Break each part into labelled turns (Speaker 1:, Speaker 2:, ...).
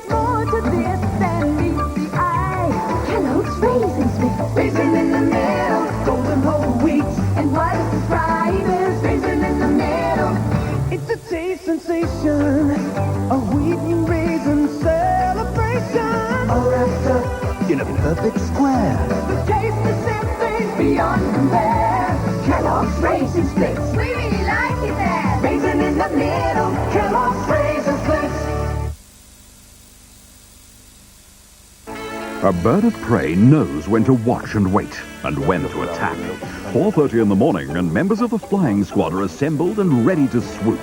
Speaker 1: There's more to this than meets the eye. Kellogg's Raisin Smith. Raisin in the middle, golden whole wheat. And why does this rhyme? There's raisin in the middle.
Speaker 2: It's a taste sensation, a wheat and raisin celebration.
Speaker 3: All wrapped up in a perfect square.
Speaker 1: The taste is simply beyond compare. Kellogg's Raisin Splits. We really like it there. Raisin in the middle. Kellogg's Raisin Splits.
Speaker 4: A bird of prey knows when to watch and wait, and when to attack. 4:30 in the morning, and members of the flying squad are assembled and ready to swoop.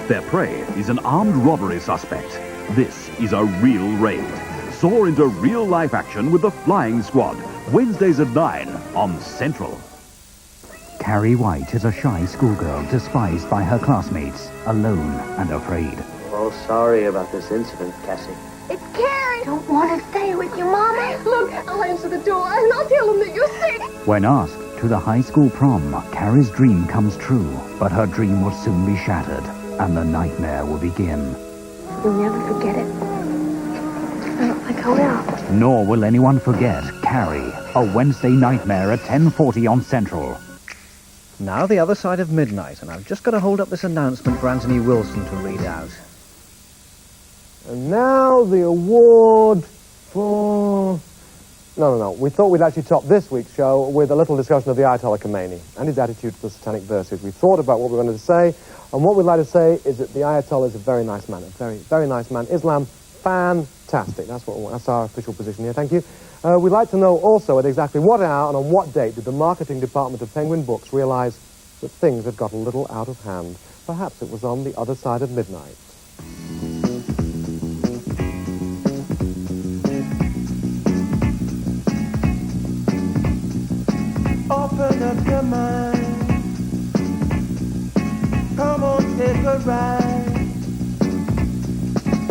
Speaker 4: Their prey is an armed robbery suspect. This is a real raid. Soar into real-life action with the flying squad. Wednesdays at 9 on Central.
Speaker 5: Carrie White is a shy schoolgirl despised by her classmates, alone and afraid.
Speaker 6: Oh, sorry about this incident, Cassie.
Speaker 7: It's Carrie. Don't want to stay with you, Mama.
Speaker 8: Look, I'll answer the door and I'll tell them that you're sick.
Speaker 5: When asked to the high school prom, Carrie's dream comes true, but her dream will soon be shattered, and the nightmare will begin.
Speaker 7: You'll never forget it. I don't think I will.
Speaker 5: Nor will anyone forget Carrie, a Wednesday nightmare at 10:40 on Central.
Speaker 9: Now the other side of midnight, and I've just got to hold up this announcement for Anthony Wilson to read out.
Speaker 10: And now the award for... No. We thought we'd actually top this week's show with a little discussion of the Ayatollah Khomeini and his attitude to the satanic verses. We thought about what we wanted to say, and what we'd like to say is that the Ayatollah is a very nice man, a very, very nice man. Islam, fantastic. That's our official position here. Thank you. We'd like to know also at exactly what hour and on what date did the marketing department of Penguin Books realize that things had got a little out of hand. Perhaps it was on the other side of midnight.
Speaker 2: Open up your mind. Come on, take a ride.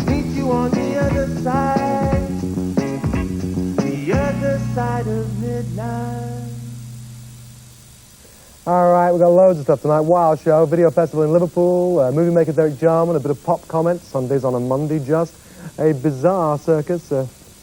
Speaker 2: Meet you on the other side. The other side of midnight.
Speaker 10: All right, we've got loads of stuff tonight. Wild Show, Video Festival in Liverpool, movie maker Derek Jarman, a bit of pop comment, Sundays on a Monday just, a bizarre circus,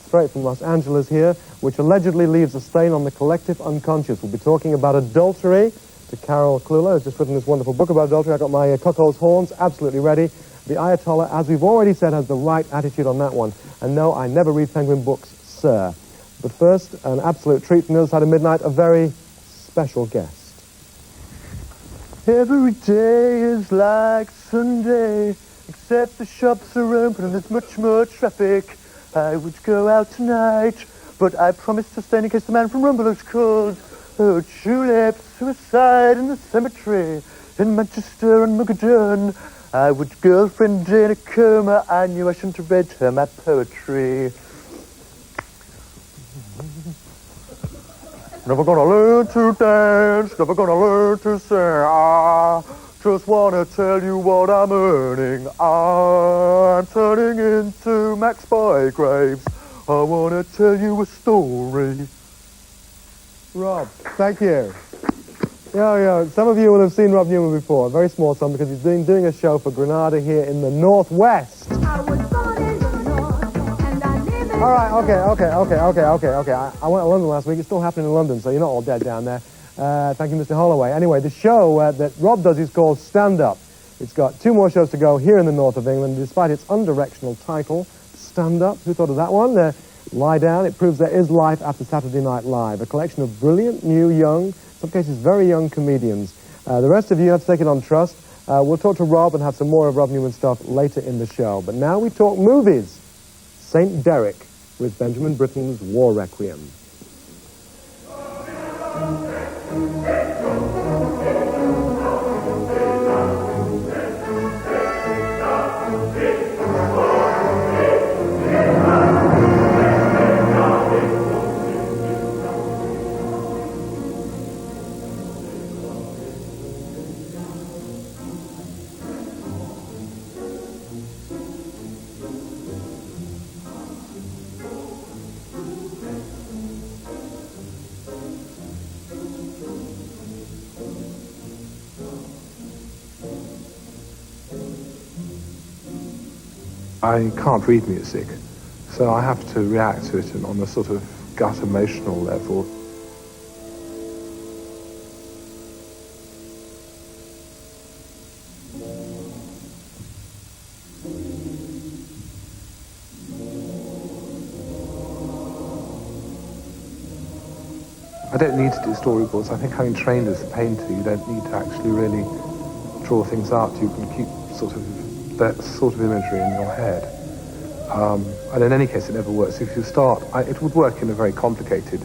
Speaker 10: straight from Los Angeles here, which allegedly leaves a stain on the collective unconscious. We'll be talking about adultery to Carol Kluler, who's just written this wonderful book about adultery. I've got my cuckold's horns absolutely ready. The Ayatollah, as we've already said, has the right attitude on that one. And no, I never read Penguin Books, sir. But first, an absolute treat from the other side of midnight, a very special guest.
Speaker 2: Every day is like Sunday, except the shops are open and there's much more traffic. I would go out tonight, but I promised to stay in case the man from Rumble looks cold. Oh, tulips, suicide in the cemetery, in Manchester and Mogadon. I would girlfriend in a coma, I knew I shouldn't have read her my poetry. Never gonna learn to dance, never gonna learn to sing. I just wanna tell you what I'm earning. I'm turning into Max Bygraves. I wanna tell you a story.
Speaker 10: Rob, thank you. Yeah, some of you will have seen Rob Newman before, a very small some, because he's been doing a show for Granada here in the Northwest.
Speaker 1: I was born in the north, and I live in
Speaker 10: All right, okay. I went to London last week. It's still happening in London, so you're not all dead down there. Thank you, Mr. Holloway. Anyway, the show that Rob does is called Stand Up. It's got 2 more shows to go here in the north of England, despite its undirectional title, Stand Up. Who thought of that one? Lie Down. It proves there is life after Saturday Night Live. A collection of brilliant, new, young, in some cases very young comedians. The rest of you have to take it on trust. We'll talk to Rob and have some more of Rob Newman stuff later in the show. But now we talk movies. St. Derek with Benjamin Britten's War Requiem.
Speaker 11: I can't read music.
Speaker 10: So I have to react to it on a sort of gut emotional level. I don't need to do storyboards. I think having trained as a painter, you don't need to actually really draw things out. You can keep sort of that sort of imagery in your head. And in any case, it never works. If you start, it would work in a very complicated,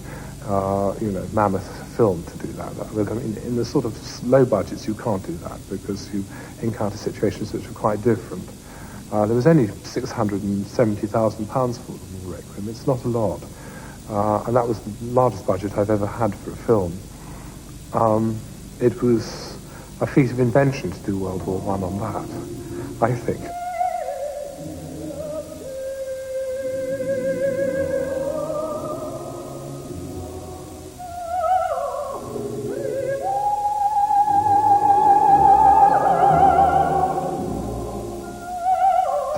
Speaker 10: mammoth film to do that. But I mean, in the sort of low budgets, you can't do that because you encounter situations which are quite different. There was only £670,000 for the Requiem. It's not a lot. And that was the largest budget I've ever had for a film. It was a feat of invention to do World War I on that, I think.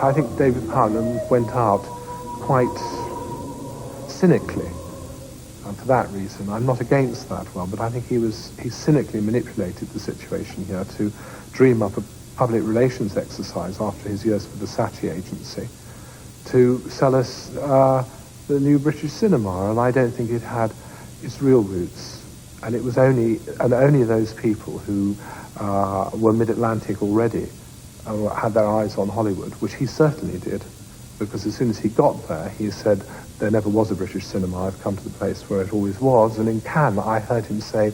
Speaker 10: I think David Putnam went out quite cynically, and for that reason, I'm not against that one, but I think he cynically manipulated the situation here to dream up a public relations exercise after his years with the Saatchi agency to sell us the new British cinema, and I don't think it had its real roots, and it was only those people who were mid-Atlantic already had their eyes on Hollywood, which he certainly did, because as soon as he got there, he said, there never was a British cinema. I've come to the place where it always was. And in Cannes, I heard him say,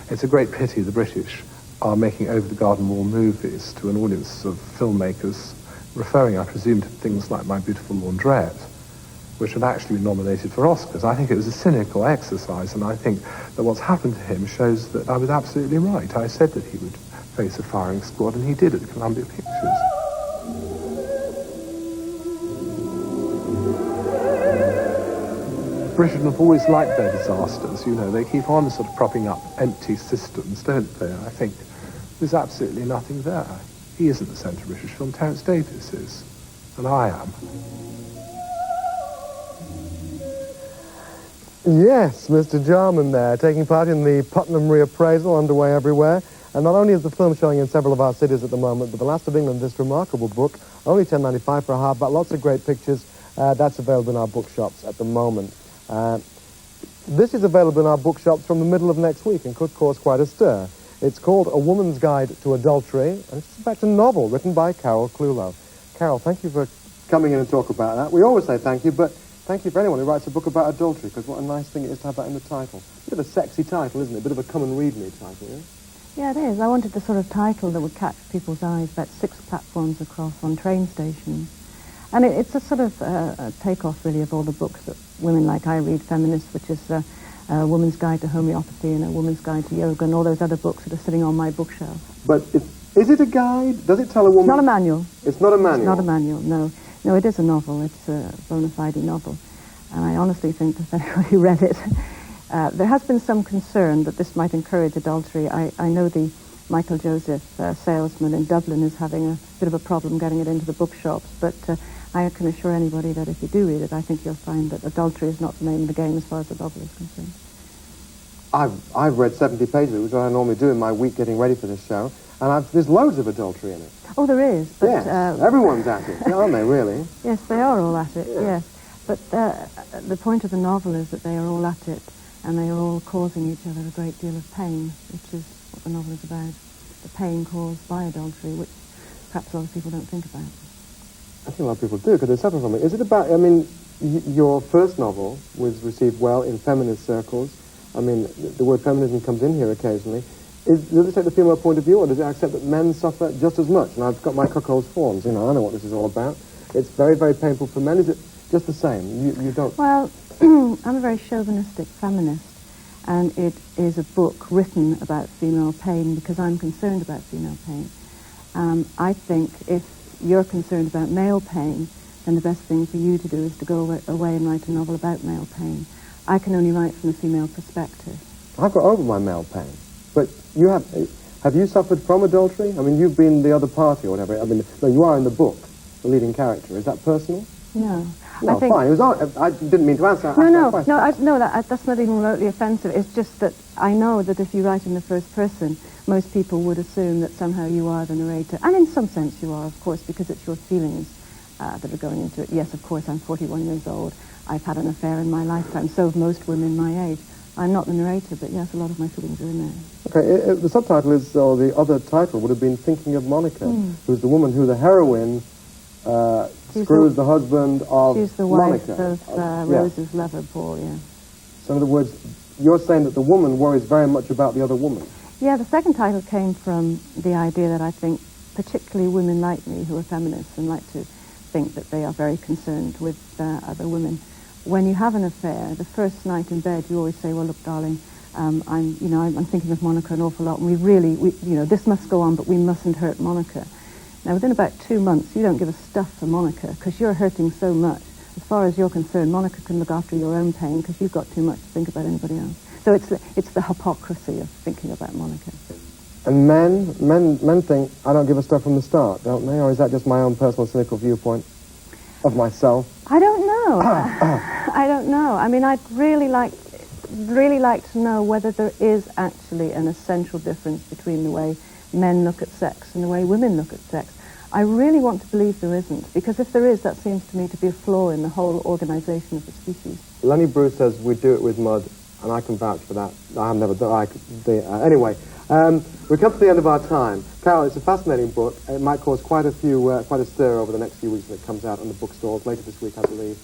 Speaker 10: it's a great pity the British are making over-the-garden wall movies to an audience of filmmakers, referring, I presume, to things like My Beautiful Laundrette, which had actually been nominated for Oscars. I think it was a cynical exercise, and I think that what's happened to him shows that I was absolutely right. I said that he would face a firing squad, and he did at Columbia Pictures. Britain have always liked their disasters, you know. They keep on sort of propping up empty systems, don't they? I think there's absolutely nothing there. He isn't the centre of British film, Terence Davies is, and I am.
Speaker 2: Yes, Mr. Jarman there, taking part in the Putnam reappraisal underway everywhere. And not only is the film showing in several of our cities at the moment, but The Last of England, this remarkable book, only $10.95 for a hardback, lots of great pictures. That's available in our bookshops at the moment. This is available in our bookshops from the middle of next week and could cause quite a stir. It's called A Woman's Guide to Adultery, and it's in fact a novel written by Carol Clulow. Carol, thank you for coming in and talk about that. We always say thank you, but thank you for anyone who writes a book about adultery, because what a nice thing it is to have that in the title. A bit of a sexy title, isn't it? A bit of a come-and-read-me title, yeah?
Speaker 11: Yeah, it is. I wanted the sort of title that would catch people's eyes, about 6 platforms across on train stations. And it's a sort of a takeoff, really, of all the books that women like I read, feminists, which is A Woman's Guide to Homeopathy and A Woman's Guide to Yoga and all those other books that are sitting on my bookshelf.
Speaker 2: But is it a guide? Does it tell a woman?
Speaker 11: It's not a manual.
Speaker 2: It's not a manual?
Speaker 11: It's not a manual, no. No, it is a novel. It's a bona fide novel. And I honestly think that anyone who read it... there has been some concern that this might encourage adultery. I know the Michael Joseph salesman in Dublin is having a bit of a problem getting it into the bookshops, but I can assure anybody that if you do read it, I think you'll find that adultery is not the name of the game as far as the novel is concerned.
Speaker 2: I've read 70 pages, which I normally do in my week getting ready for this show, and there's loads of adultery in it.
Speaker 11: Oh, there is. But,
Speaker 2: yes, everyone's at it, aren't they, really?
Speaker 11: Yes, they are all at it, yes. But the point of the novel is that they are all at it, and they are all causing each other a great deal of pain, which is what the novel is about. The pain caused by adultery, which perhaps a lot of people don't think about.
Speaker 2: I think a lot of people do, because they suffer from it. Is it about, I mean, your first novel was received well in feminist circles. I mean, the word feminism comes in here occasionally. Does it take the female point of view, or does it accept that men suffer just as much? And I've got my Cuckold's Forms, you know, I know what this is all about. It's very, very painful for men. Is it just the same? You don't...
Speaker 11: Well, I'm a very chauvinistic feminist, and it is a book written about female pain because I'm concerned about female pain. I think if you're concerned about male pain, then the best thing for you to do is to go away and write a novel about male pain. I can only write from a female perspective.
Speaker 2: I've got over my male pain, but you have you suffered from adultery? I mean, you've been the other party or whatever. I mean, no, you are in the book, the leading character. Is that personal?
Speaker 11: No.
Speaker 10: No,
Speaker 11: I think,
Speaker 10: fine. It was I didn't mean to answer.
Speaker 11: That's not even remotely offensive. It's just that I know that if you write in the first person, most people would assume that somehow you are the narrator. And in some sense you are, of course, because it's your feelings that are going into it. Yes, of course, I'm 41 years old. I've had an affair in my lifetime. So have most women my age. I'm not the narrator, but yes, a lot of my feelings are in there.
Speaker 10: Okay, the subtitle is, or the other title would have been Thinking of Monica, who's the woman who the heroine screws the husband of
Speaker 11: She's the wife
Speaker 10: Monica.
Speaker 11: of Rose's lover, Paul, yeah.
Speaker 10: So in other words, you're saying that the woman worries very much about the other woman.
Speaker 11: Yeah, the second title came from the idea that I think particularly women like me who are feminists and like to think that they are very concerned with other women. When you have an affair, the first night in bed, you always say, well, look, darling, I'm thinking of Monica an awful lot, and this must go on, but we mustn't hurt Monica. Now, within about 2 months, you don't give a stuff for Monica because you're hurting so much. As far as you're concerned, Monica can look after your own pain because you've got too much to think about anybody else. So it's the hypocrisy of thinking about Monica.
Speaker 10: And men think I don't give a stuff from the start, don't they? Or is that just my own personal cynical viewpoint of myself?
Speaker 11: I don't know. I don't know. I mean, I'd really like to know whether there is actually an essential difference between the way men look at sex and the way women look at sex. I really want to believe there isn't, because if there is, that seems to me to be a flaw in the whole organization of the species.
Speaker 10: Lenny Bruce says we do it with mud, and I can vouch for that. I've never done it. Anyway, we've come to the end of our time. Carol, it's a fascinating book. It might cause quite a stir over the next few weeks when it comes out in the bookstores later this week, I believe.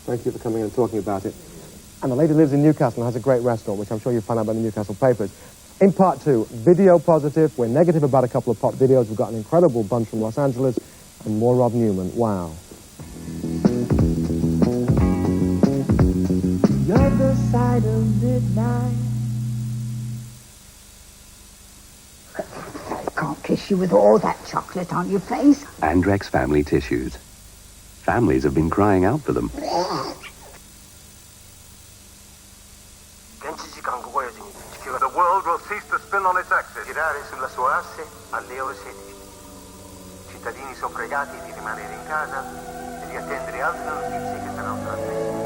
Speaker 10: Thank you for coming in and talking about it. And the lady lives in Newcastle and has a great restaurant, which I'm sure you'll find out by the Newcastle papers. In part 2, video positive. We're negative about a couple of pop videos. We've got an incredible bunch from Los Angeles and more Rob Newman. Wow.
Speaker 1: The other side of midnight.
Speaker 12: I can't kiss you with all that chocolate on your face.
Speaker 3: Andrex Family Tissues. Families have been crying out for them.
Speaker 13: The world will cease to spin on its axis. Girare sulla sua asse alle ore 16. I cittadini sono pregati di rimanere in casa e di attendere altre notizie che saranno trasmesse.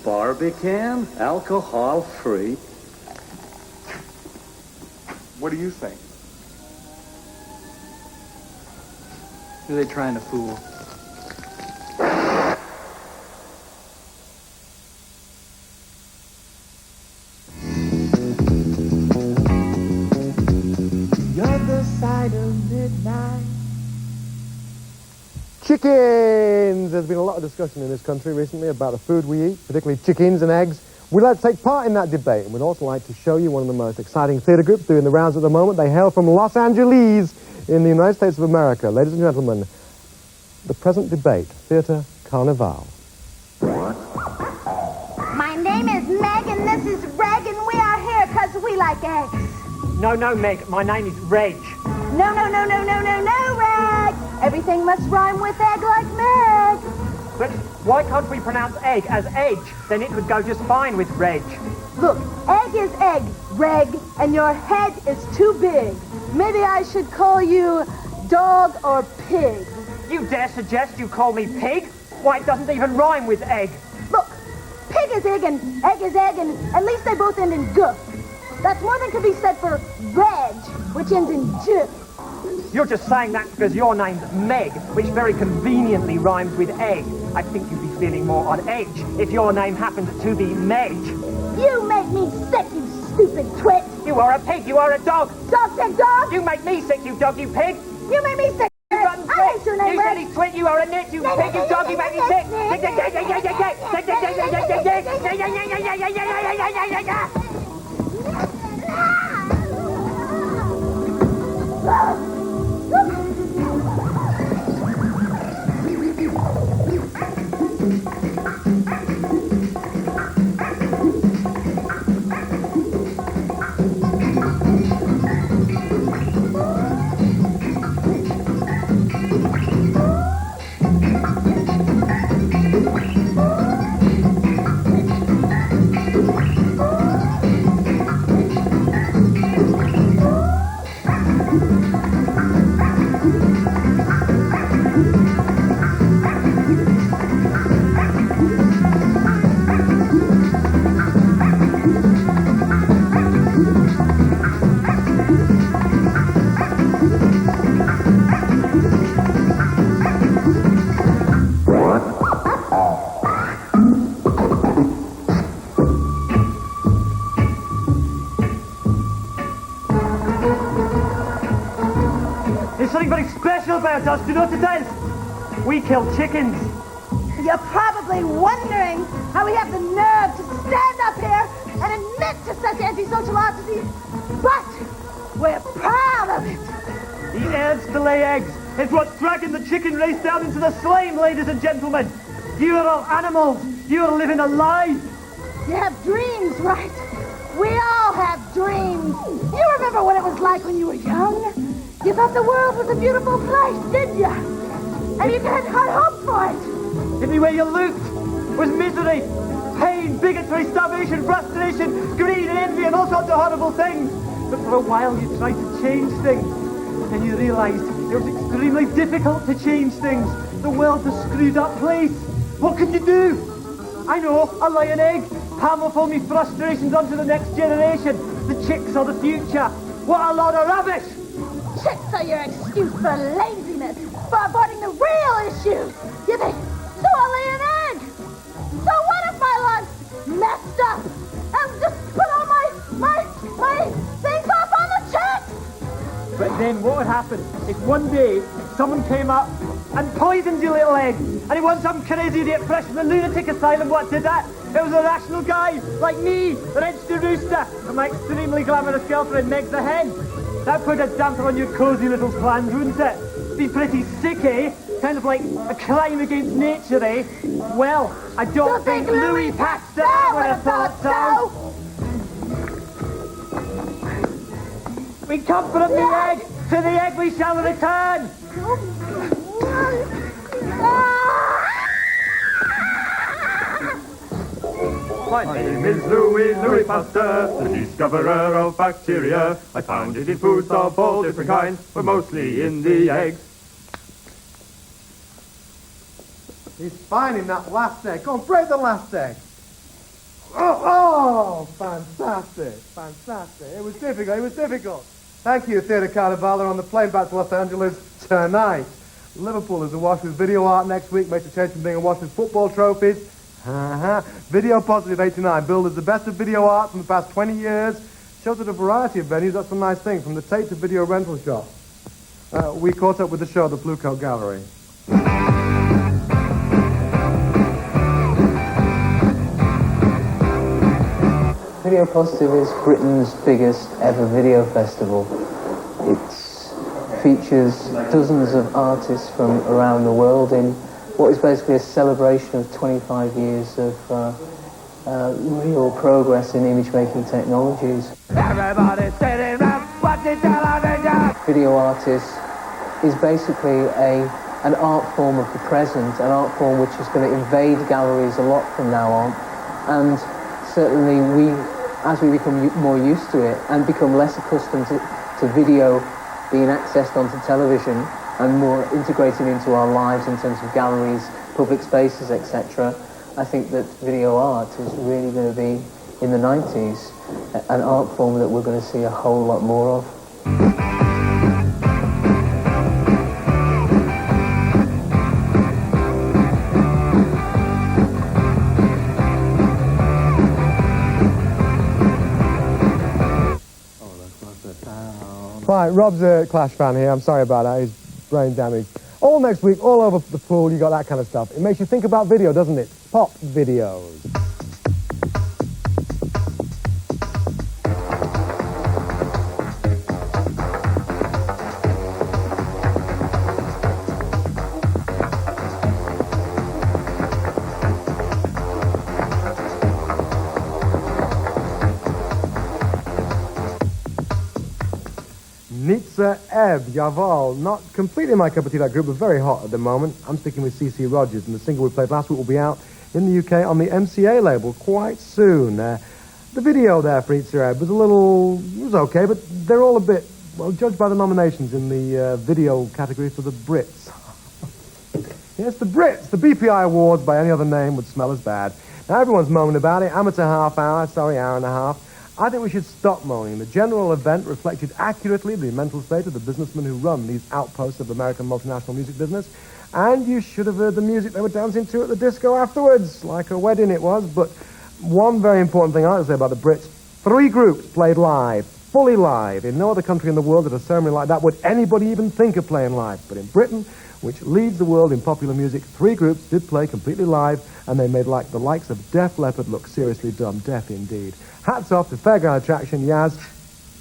Speaker 6: Barbican, alcohol-free.
Speaker 2: What do you think? Who are they trying to fool?
Speaker 1: The other side of midnight.
Speaker 10: Chickens! There's been a lot of discussion in this country recently about the food we eat, particularly chickens and eggs. We'd like to take part in that debate, and we'd also like to show you one of the most exciting theater groups doing the rounds at the moment. They hail from Los Angeles in the United States of America. Ladies and gentlemen, the present debate, Theater Carnival.
Speaker 14: My name is Meg, and this is Reg, and we are here because we like eggs.
Speaker 15: No, Meg. My name is Reg.
Speaker 14: No, Reg. Everything must rhyme with egg like Meg.
Speaker 15: But why can't we pronounce egg as edge? Then it would go just fine with Reg.
Speaker 14: Look, egg is egg, Reg, and your head is too big. Maybe I should call you dog or pig.
Speaker 15: You dare suggest you call me pig? Why, it doesn't even rhyme with egg.
Speaker 14: Look, pig is egg and egg is egg, and at least they both end in g. That's more than could be said for Reg, which ends in j.
Speaker 15: You're just saying that because your name's Meg, which very conveniently rhymes with egg. I think you'd be feeling more on edge if your name happened to be Meg.
Speaker 14: You make me sick, you stupid twit.
Speaker 15: You are a pig, you are a dog.
Speaker 14: Dog, pig, dog.
Speaker 15: You make me sick, you dog, you pig.
Speaker 14: You make me sick.
Speaker 15: You rotten
Speaker 14: I hate your name,
Speaker 15: You
Speaker 14: Red.
Speaker 15: silly twit, you are a nit, you pig, you dog, you make me sick. There's something very special about us, do you know what it is? We kill chickens.
Speaker 14: You're probably wondering how we have the nerve to stand up here and admit to such antisocial oddities, but we're proud of it.
Speaker 15: The eggs to lay eggs. It's what's dragging the chicken race down into the slime, ladies and gentlemen. You are all animals. You are living a lie.
Speaker 14: You have dreams, right? We all have dreams. You remember what it was like when you were young? You thought the world was a beautiful place, didn't you? And you had high hope for it.
Speaker 15: Everywhere you looked was misery, pain, bigotry, starvation, frustration, greed and envy and all sorts of horrible things. But for a while you tried to change things. And you realised it was extremely difficult to change things. The world's a screwed up place. What can you do? I know, I'll lay an egg. Pam will fold me frustrations onto the next generation. The chicks are the future. What a lot of rubbish!
Speaker 14: Chicks are your excuse for laziness, for avoiding the real issues. You think, so I'll lay an egg. So what if my life's messed up? And just put all my things off on the chicks?
Speaker 15: But then what would happen if one day someone came up and poisoned your little egg, and it wasn't some crazy idiot fresh from the lunatic asylum what did that? It was a rational guy like me that edged the rooster and my extremely glamorous girlfriend Meg the hen. That put a damper on your cosy little plans, wouldn't it? Be pretty sick, eh? Kind of like a crime against nature, eh? Well, I don't think Louis Pasteur would have thought so. We come from the egg, to the egg we shall return.
Speaker 16: My name is Louis Pasteur, the discoverer of bacteria. I found it in foods of all different kinds, but mostly in the eggs.
Speaker 10: He's finding that last egg. Go on, break the last egg. Oh, fantastic, fantastic. It was difficult. Thank you, Theatre Carnival. They're on the plane back to Los Angeles tonight. Liverpool is awash with video art next week, makes a change from being awash with football trophies. Video Positive 89, billed as the best of video art from the past 20 years. Shows at a variety of venues. That's some nice things, from the tape to video rental shop. We caught up with the show at the Blue Coat Gallery.
Speaker 17: Video Positive is Britain's biggest ever video festival. It features dozens of artists from around the world in what is basically a celebration of 25 years of real progress in image-making technologies.
Speaker 1: Everybody sitting around watching television.
Speaker 17: Video artists is basically an art form of the present, an art form which is going to invade galleries a lot from now on, and certainly as we become more used to it and become less accustomed to video being accessed onto television and more integrated into our lives in terms of galleries, public spaces, etc., I think that video art is really going to be, in the 90s, an art form that we're going to see a whole lot more of.
Speaker 10: Right, Rob's a Clash fan here. I'm sorry about that. He's brain damaged. All next week, all over the pool, you got that kind of stuff. It makes you think about video, doesn't it? Pop videos. Nitsa Ebb, Jawohl. Not completely my cup of tea, that group, but very hot at the moment. I'm sticking with CC Rogers, and the single we played last week will be out in the UK on the MCA label quite soon. The video there for Nitsa Ebb was okay, but they're all a bit, well, judged by the nominations in the video category for the Brits. Yes, the Brits. The BPI Awards by any other name would smell as bad. Now, everyone's moaning about it. Amateur half hour, sorry, hour and a half. I think we should stop moaning. The general event reflected accurately the mental state of the businessmen who run these outposts of American multinational music business. And you should have heard the music they were dancing to at the disco afterwards, like a wedding it was. But one very important thing I have to say about the Brits, 3 groups played live, fully live. In no other country in the world at a ceremony like that would anybody even think of playing live. But in Britain, which leads the world in popular music, 3 groups did play completely live, and they made the likes of Def Leppard look seriously dumb, deaf indeed. Hats off to Fairground Attraction, Yaz,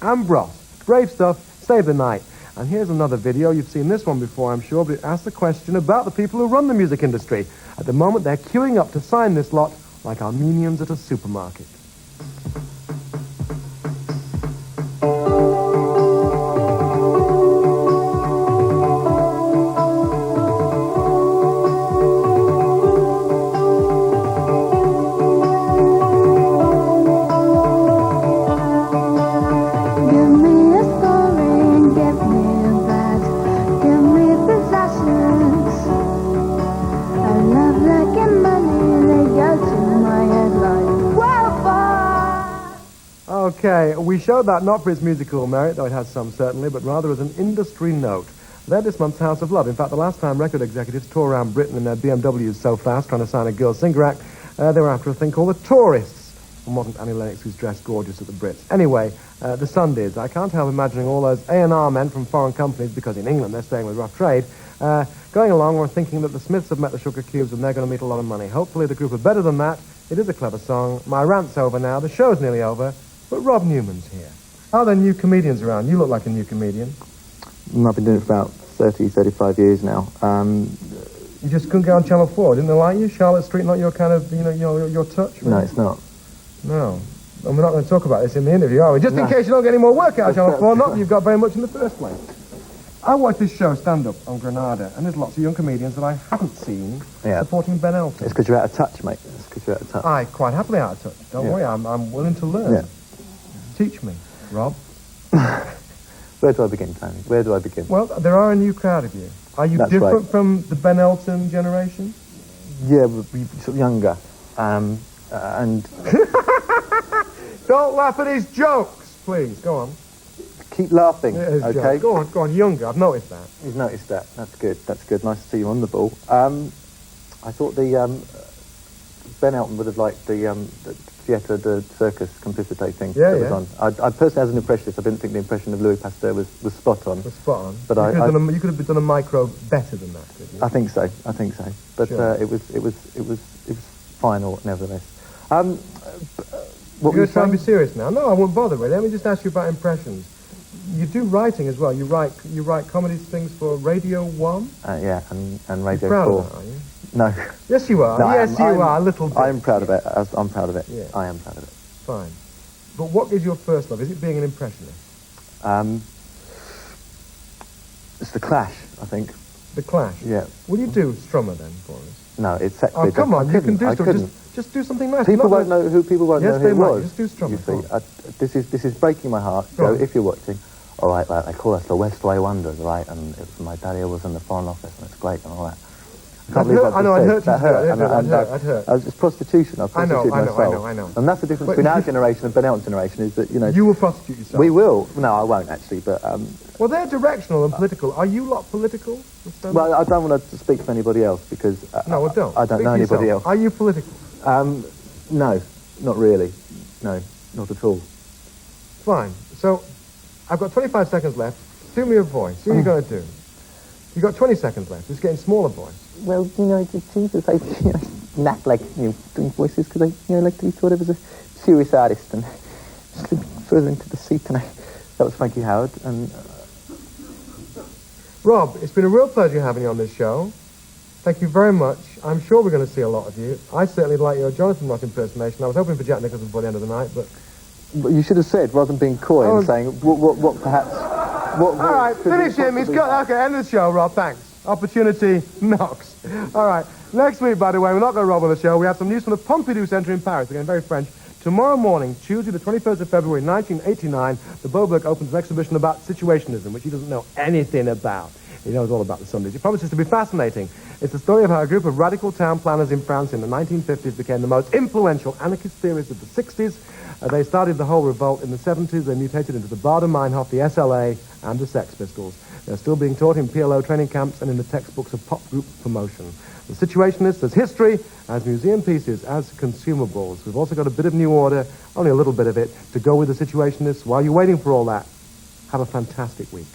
Speaker 10: and Bros. Brave stuff, save the night. And here's another video. You've seen this one before, I'm sure, but it asks the question about the people who run the music industry. At the moment, they're queuing up to sign this lot like Armenians at a supermarket. Okay, we showed that not for its musical merit, though it has some certainly, but rather as an industry note. They're this month's House of Love. In fact, the last time record executives tore around Britain in their BMWs so fast trying to sign a girl singer act, they were after a thing called the Tourists. It wasn't Annie Lennox who's dressed gorgeous at the Brits. Anyway, the Sundays. I can't help imagining all those A&R men from foreign companies, because in England they're staying with rough trade, going along or thinking that the Smiths have met the Sugar Cubes and they're going to meet a lot of money. Hopefully the group are better than that. It is a clever song. My rant's over now. The show's nearly over. But Rob Newman's here. Are there new comedians around? You look like a new comedian.
Speaker 18: I've been doing it for about 30, 35 years now.
Speaker 10: You just couldn't get on Channel 4, didn't they like you? Charlotte Street, not your kind of, your touch? Really?
Speaker 18: No, it's not.
Speaker 10: No. And we're not going to talk about this in the interview, are we? Just in case you don't get any more work out of Channel 4, not that you've got very much in the first place. I watched this show, Stand Up, on Granada, and there's lots of young comedians that I haven't seen supporting Ben Elton.
Speaker 18: It's because you're out of touch, mate. It's because you're out of touch.
Speaker 10: I quite happily out of touch. Don't worry, I'm willing to learn.
Speaker 18: Yeah.
Speaker 10: Teach me, Rob.
Speaker 18: Where do I begin, Tony? Where do I begin?
Speaker 10: Well, there are a new crowd of you. Are you different from the Ben Elton generation?
Speaker 18: Yeah, we're sort of younger. And...
Speaker 10: Don't laugh at his jokes, please. Go on.
Speaker 18: Keep laughing, okay?
Speaker 10: Go on, younger. I've noticed that.
Speaker 18: You've noticed that. That's good. Nice to see you on the ball. I thought the... Ben Elton would have liked the theatre de circus complicité thing that was on. I personally, as an impressionist, I didn't think the impression of Louis Pasteur was spot on.
Speaker 10: Was spot on.
Speaker 18: But
Speaker 10: you could have done a micro better than that, couldn't you?
Speaker 18: I think so. But sure. It was fine, nevertheless.
Speaker 10: You're going to try and be serious now? No, I won't bother really. Let me just ask you about impressions. You do writing as well. You write comedy things for Radio 1?
Speaker 18: Yeah, and Radio 4.
Speaker 10: You're proud of that, are you?
Speaker 18: No.
Speaker 10: Yes, you are. No, yes, you are, a little bit.
Speaker 18: I'm proud of it. I'm proud of it.
Speaker 10: Yeah.
Speaker 18: I am proud of it.
Speaker 10: Fine. But what is your first love? Is it being an impressionist?
Speaker 18: It's the Clash, I think.
Speaker 10: The Clash?
Speaker 18: Yeah.
Speaker 10: Will you do Strummer then for us?
Speaker 18: No, it's sacrilege.
Speaker 10: Oh, come on, you can do Strummer. Just do something nice.
Speaker 18: People won't know who it was.
Speaker 10: Yes, they might. Just do Strummer.
Speaker 18: This is breaking my heart. So if you're watching, all right, like they call us the Westway Wonders, right? And it was my daddy was in the Foreign Office, and it's great and all that.
Speaker 10: I'd hurt.
Speaker 18: It's prostitution. I prostitute my soul.
Speaker 10: I know.
Speaker 18: And that's the difference between our generation and Ben Elton's generation is that,
Speaker 10: You will prostitute yourself.
Speaker 18: We will. No, I won't, actually, but...
Speaker 10: well, they're directional and political. Are you lot political?
Speaker 18: Well, I don't want to speak for anybody else because...
Speaker 10: no, well, don't.
Speaker 18: I don't know anybody else.
Speaker 10: Are you political?
Speaker 18: No, not really. No, not at all.
Speaker 10: Fine. So, I've got 25 seconds left. Do me a voice. Who are you going to do? You've got 20 seconds left. Just getting smaller voice.
Speaker 18: Well, Jesus, I not like doing voices because I like to be thought of as a serious artist and slip further into the seat. And that was Frankie Howard. And
Speaker 10: Rob, it's been a real pleasure having you on this show. Thank you very much. I'm sure we're going to see a lot of you. I certainly like your Jonathan Ross impersonation. I was hoping for Jack Nicholson before the end of the night, but
Speaker 18: you should have said, rather than being coy and saying, what perhaps...
Speaker 10: All right, finish him. He's got... Okay, end of the show, Rob. Thanks. Opportunity knocks. All right. Next week, by the way, we're not going to rob on the show. We have some news from the Pompidou Centre in Paris. Again, very French. Tomorrow morning, Tuesday, the 21st of February, 1989, the Beaubourg opens an exhibition about situationism, which he doesn't know anything about. He knows all about the Sundays. He promises to be fascinating. It's the story of how a group of radical town planners in France in the 1950s became the most influential anarchist theorists of the 60s. They started the whole revolt in the 70s. They mutated into the Baader-Meinhof, the SLA, and the Sex Pistols. They're still being taught in PLO training camps and in the textbooks of pop group promotion. The Situationists as history, as museum pieces, as consumables. We've also got a bit of new order, only a little bit of it, to go with the Situationists. While you're waiting for all that, have a fantastic week.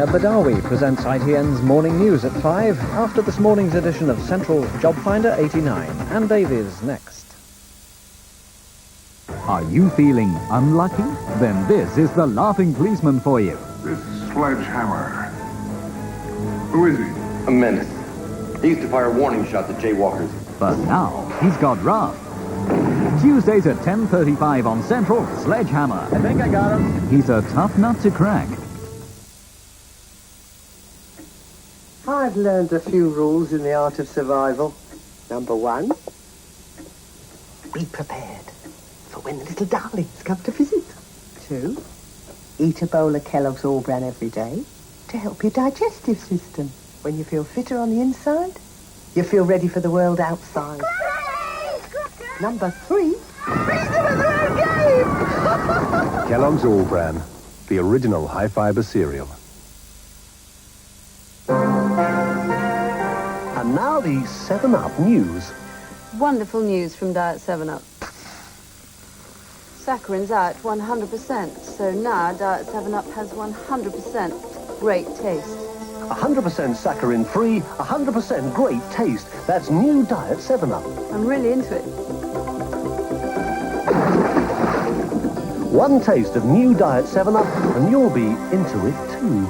Speaker 9: Badawi presents ITN's Morning News at 5 after this morning's edition of Central Job Finder 89. Ann Davies next.
Speaker 5: Are you feeling unlucky? Then this is the laughing policeman for you.
Speaker 19: This sledgehammer. Who is he?
Speaker 20: A menace. He used to fire warning shots at jaywalkers.
Speaker 5: But now he's got rough. Tuesdays at 10:35 on Central, Sledgehammer.
Speaker 15: I think I got him.
Speaker 5: He's a tough nut to crack.
Speaker 21: I've learned a few rules in the art of survival. Number 1, be prepared for when the little darlings come to visit. 2, eat a bowl of Kellogg's All Bran every day to help your digestive system. When you feel fitter on the inside, you feel ready for the world outside. Number 3, beat them at their own game!
Speaker 22: Kellogg's All Bran, the original high-fiber cereal.
Speaker 23: And now the 7-Up news.
Speaker 24: Wonderful news from Diet 7-Up. Saccharin's out 100%, so now Diet 7-Up has 100% great taste.
Speaker 23: 100% saccharin-free, 100% great taste. That's new Diet 7-Up.
Speaker 24: I'm really into it.
Speaker 23: One taste of new Diet 7-Up, and you'll be into it too.